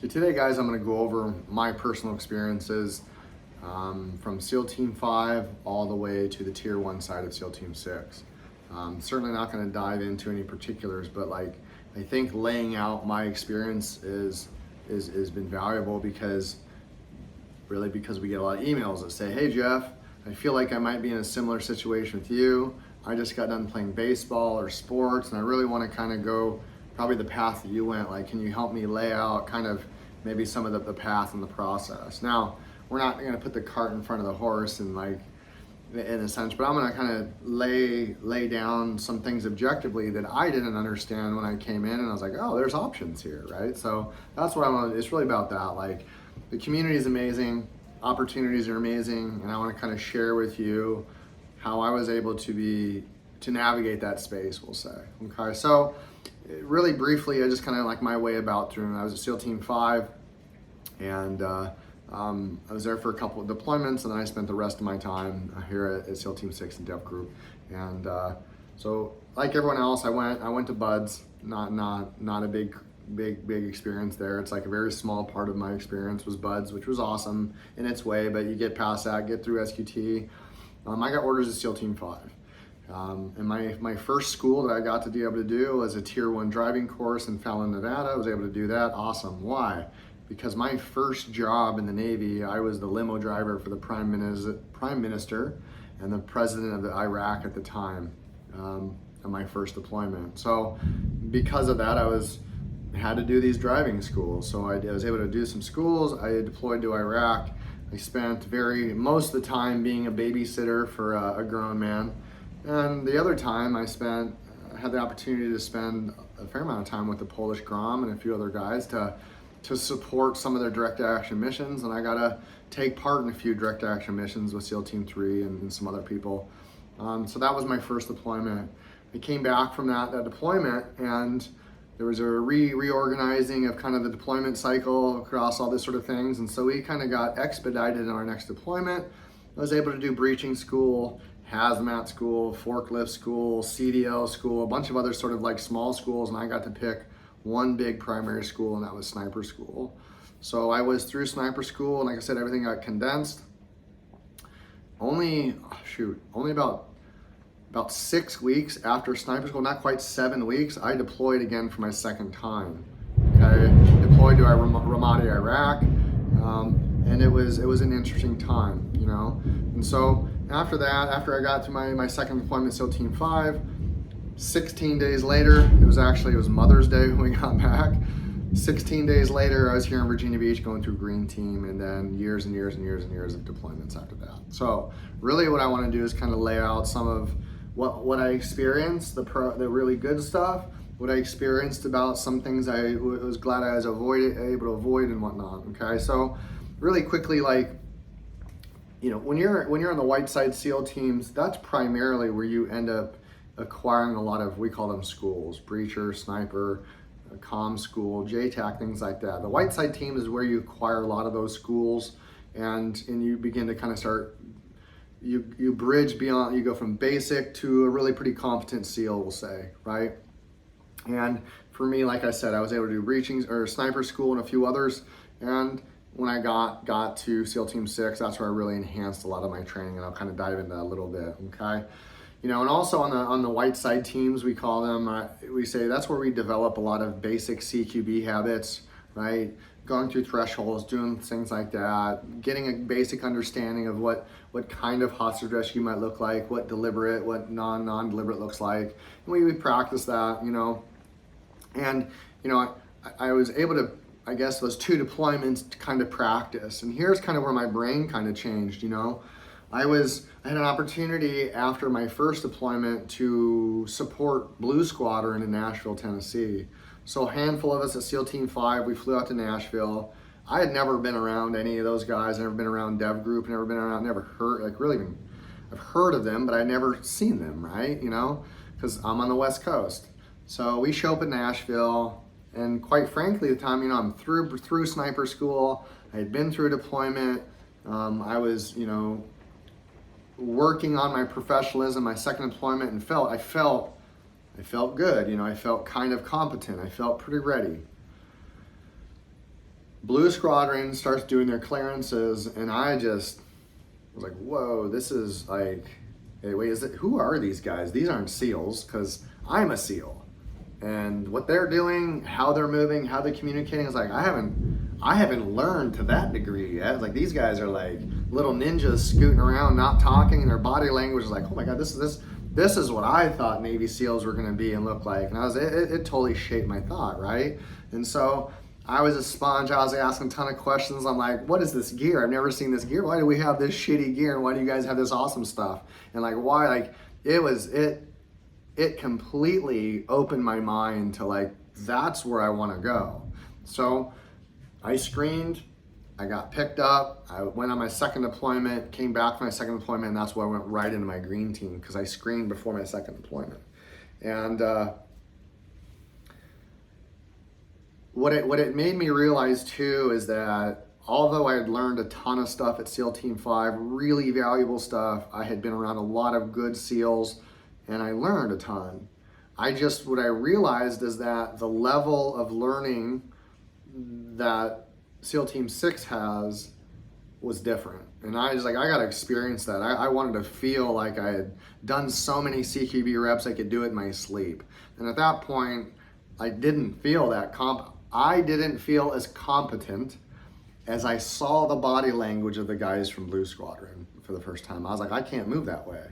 Today, guys, I'm going to go over my personal experiences from SEAL Team 5 all the way to the Tier 1 side of SEAL Team 6. Certainly not going to dive into any particulars, but I think laying out my experience is been valuable because we get a lot of emails that say, "Hey Jeff, I feel like I might be in a similar situation with you. I just got done playing baseball or sports, and I really want to kind of go probably the path that you went. Like, can you help me lay out kind of maybe some of the path and the process?" Now, we're not going to put the cart in front of the horse and in a sense, but I'm going to kind of lay down some things objectively that I didn't understand when I came in, and I was like, oh, there's options here, right? So that's what I want. It's really about that. Like, the community is amazing, opportunities are amazing, and I want to kind of share with you how I was able to navigate that space, we'll say. Okay, so really briefly, I just kind of like my way about through. I was at SEAL Team 5, and I was there for a couple of deployments, and then I spent the rest of my time here at SEAL Team 6 and Dev Group. And so, like everyone else, I went to BUD/S. Not a big experience there. It's like a very small part of my experience was BUD/S, which was awesome in its way. But you get past that, get through SQT. I got orders at SEAL Team 5. And my first school that I got to be able to do was a Tier 1 driving course in Fallon, Nevada. I was able to do that. Awesome. Why? Because my first job in the Navy, I was the limo driver for the Prime Minister and the President of Iraq at the time, of my first deployment. So because of that, had to do these driving schools. So I was able to do some schools. I deployed to Iraq. I spent most of the time being a babysitter for a grown man. And the other time I had the opportunity to spend a fair amount of time with the Polish Grom and a few other guys to support some of their direct action missions, and I got to take part in a few direct action missions with SEAL Team 3 and some other people. So that was my first deployment. I came back from that deployment, and there was a reorganizing of kind of the deployment cycle across all this sort of things, and so we kind of got expedited in our next deployment. I was able to do breaching school, hazmat school, forklift school, CDL school, a bunch of other sort of like small schools, and I got to pick one big primary school, and that was sniper school. So I was through sniper school, and like I said, everything got condensed. Only about 6 weeks after sniper school, not quite 7 weeks, I deployed again for my second time. Okay, deployed to Ramadi, Iraq, and it was an interesting time, you know. And so after that, after I got to my second deployment, SEAL Team 5. 16 days later, it was Mother's Day when we got back. 16 days later, I was here in Virginia Beach going through Green Team, and then years and years and years and years of deployments after that. So really what I want to do is kind of lay out some of what I experienced, the really good stuff, what I experienced about some things I was glad I was able to avoid and whatnot, okay? So really quickly, like, you know, when you're on the white side SEAL teams, that's primarily where you end up acquiring a lot of, we call them schools, breacher, sniper, comm school, JTAC, things like that. The white side team is where you acquire a lot of those schools, and you begin to kind of start, you bridge beyond, you go from basic to a really pretty competent SEAL, we'll say, right? And for me, like I said, I was able to do breaching or sniper school and a few others, and when I got to SEAL Team 6, that's where I really enhanced a lot of my training, and I'll kind of dive into that a little bit, okay? You know, and also on the white side teams, we call them, we say that's where we develop a lot of basic CQB habits, right? Going through thresholds, doing things like that, getting a basic understanding of what kind of hostage rescue might look like, what deliberate, what non-deliberate looks like. And we practice that, you know. And, you know, I was able to, I guess, those 2 deployments to kind of practice. And here's kind of where my brain kind of changed, you know. I had an opportunity after my first deployment to support Blue Squadron in Nashville, Tennessee. So a handful of us at SEAL Team 5, we flew out to Nashville. I had never been around any of those guys, never been around Dev Group, never heard, like really even, I've heard of them, but I'd never seen them, right? You know, because I'm on the West Coast. So we show up in Nashville, and quite frankly, at the time, you know, I'm through sniper school. I had been through a deployment. I was, you know, working on my professionalism, my second deployment, and I felt good. You know, I felt kind of competent. I felt pretty ready. Blue Squadron starts doing their clearances, and I just was like, whoa, this is like, hey, wait, who are these guys? These aren't SEALs, because I'm a SEAL. And what they're doing, how they're moving, how they're communicating, is like, I haven't learned to that degree yet. Like, these guys are like little ninjas scooting around, not talking, and their body language is like, oh my God, this is what I thought Navy SEALs were gonna be and look like. And it totally shaped my thought, right? And so I was a sponge. I was asking a ton of questions. I'm like, what is this gear? I've never seen this gear. Why do we have this shitty gear? And why do you guys have this awesome stuff? And like, why? Like, it completely opened my mind to like, that's where I want to go. So I screened, I got picked up, I went on my second deployment, came back from my second deployment, and that's where I went right into my green team, because I screened before my second deployment. And what it made me realize too is that although I had learned a ton of stuff at SEAL Team 5, really valuable stuff, I had been around a lot of good SEALs, and I learned a ton. What I realized is that the level of learning that SEAL Team 6 has was different. And I was like, I gotta experience that. I wanted to feel like I had done so many CQB reps, I could do it in my sleep. And at that point, I didn't feel I didn't feel as competent as I saw the body language of the guys from Blue Squadron for the first time. I was like, I can't move that way.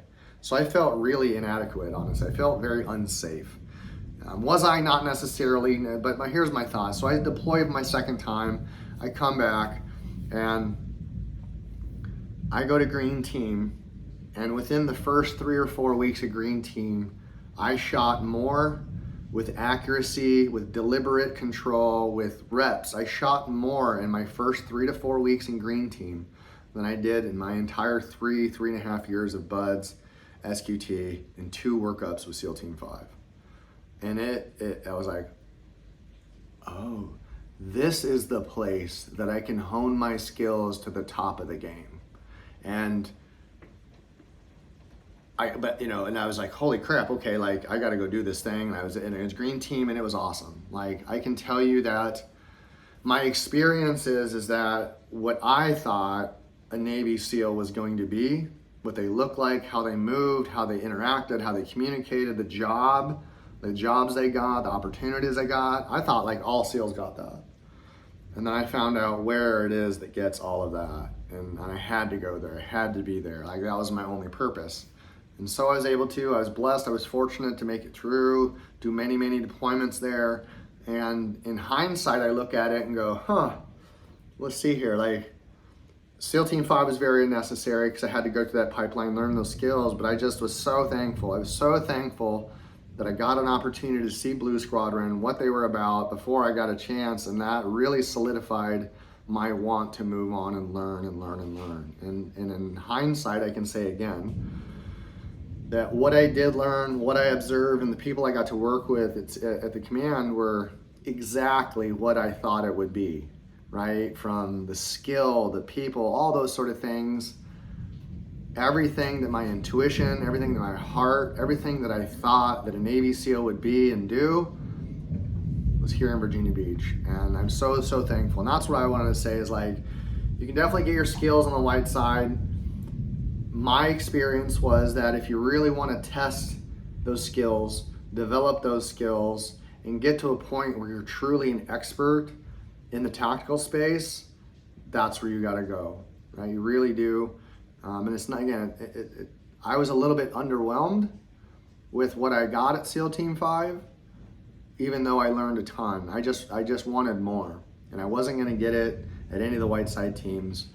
So I felt really inadequate, honestly. I felt very unsafe. Was I? Not necessarily, but here's my thought. So I deployed my second time. I come back and I go to Green Team, and within the first 3 or 4 weeks of Green Team, I shot more with accuracy, with deliberate control, with reps. I shot more in my first 3 to 4 weeks in Green Team than I did in my entire 3.5 years of BUDS, SQT, and 2 workups with SEAL Team 5. And I was like, oh, this is the place that I can hone my skills to the top of the game. And I was like, holy crap, okay, like I gotta go do this thing. And I was in a Green Team, and it was awesome. Like, I can tell you that my experience is that what I thought a Navy SEAL was going to be, what they looked like, how they moved, how they interacted, how they communicated, the jobs they got, the opportunities they got. I thought like all SEALs got that. And then I found out where it is that gets all of that. And I had to go there. I had to be there. Like, that was my only purpose. And so I was blessed. I was fortunate to make it through, do many, many deployments there. And in hindsight, I look at it and go, let's see here. Like, SEAL Team 5 was very necessary because I had to go through that pipeline, learn those skills, but I just was so thankful. I was so thankful that I got an opportunity to see Blue Squadron, what they were about before I got a chance, and that really solidified my want to move on and learn and learn and learn. And in hindsight, I can say again that what I did learn, what I observed, and the people I got to work with at the command were exactly what I thought it would be. Right? From the skill, the people, all those sort of things, everything that my intuition, everything that my heart, everything that I thought that a Navy SEAL would be and do was here in Virginia Beach. And I'm so, so thankful. And that's what I wanted to say is, like, you can definitely get your skills on the white side. My experience was that if you really want to test those skills, develop those skills, and get to a point where you're truly an expert in the tactical space, that's where you got to go. Right? You really do. And it's not, again, I was a little bit underwhelmed with what I got at SEAL Team 5, even though I learned a ton. I just wanted more, and I wasn't going to get it at any of the white side teams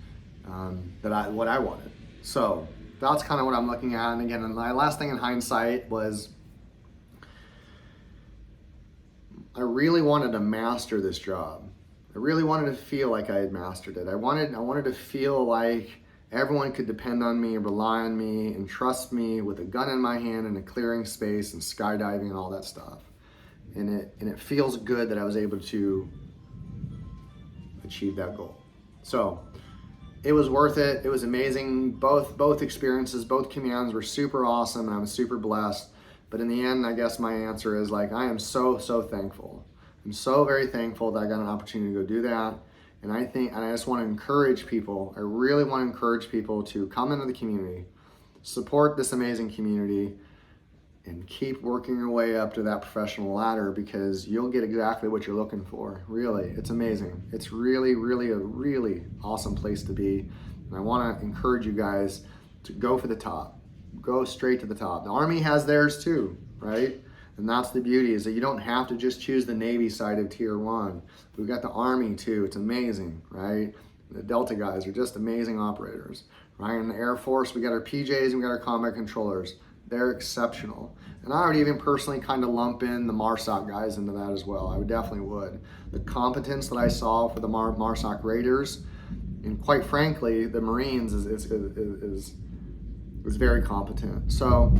what I wanted. So that's kind of what I'm looking at. And again, my last thing in hindsight was I really wanted to master this job. I really wanted to feel like I had mastered it. I wanted to feel like everyone could depend on me, rely on me, and trust me with a gun in my hand in a clearing space and skydiving and all that stuff. And it feels good that I was able to achieve that goal. So it was worth it. It was amazing. Both experiences, both commands were super awesome, and I was super blessed. But in the end, I guess my answer is, like, I am so, so thankful. I'm so very thankful that I got an opportunity to go do that. And I just want to encourage people, I really want to encourage people to come into the community, support this amazing community, and keep working your way up to that professional ladder, because you'll get exactly what you're looking for. Really, it's amazing. It's really, really a really awesome place to be. And I want to encourage you guys to go for the top. Go straight to the top. The Army has theirs too, right? And that's the beauty, is that you don't have to just choose the Navy side of Tier 1. We've got the Army too. It's amazing, right? The Delta guys are just amazing operators, right? In the Air Force, we got our PJs and we got our combat controllers. They're exceptional. And I would even personally kind of lump in the MARSOC guys into that as well. I would definitely would. The competence that I saw for the MARSOC Raiders, and quite frankly, the Marines is very competent. So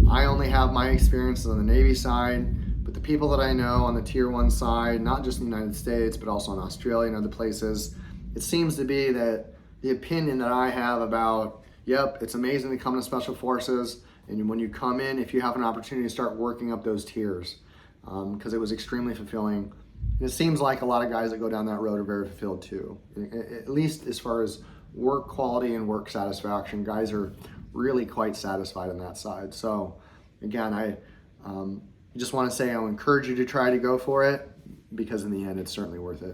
I only have my experiences on the Navy side, but the people that I know on the Tier 1 side, not just in the United States, but also in Australia and other places, it seems to be that the opinion that I have about, yep, it's amazing to come to Special Forces, and when you come in, if you have an opportunity to start working up those tiers, because it was extremely fulfilling. And it seems like a lot of guys that go down that road are very fulfilled too, at least as far as work quality and work satisfaction. Guys are really quite satisfied on that side. So again, I just want to say I'll encourage you to try to go for it, because in the end, it's certainly worth it.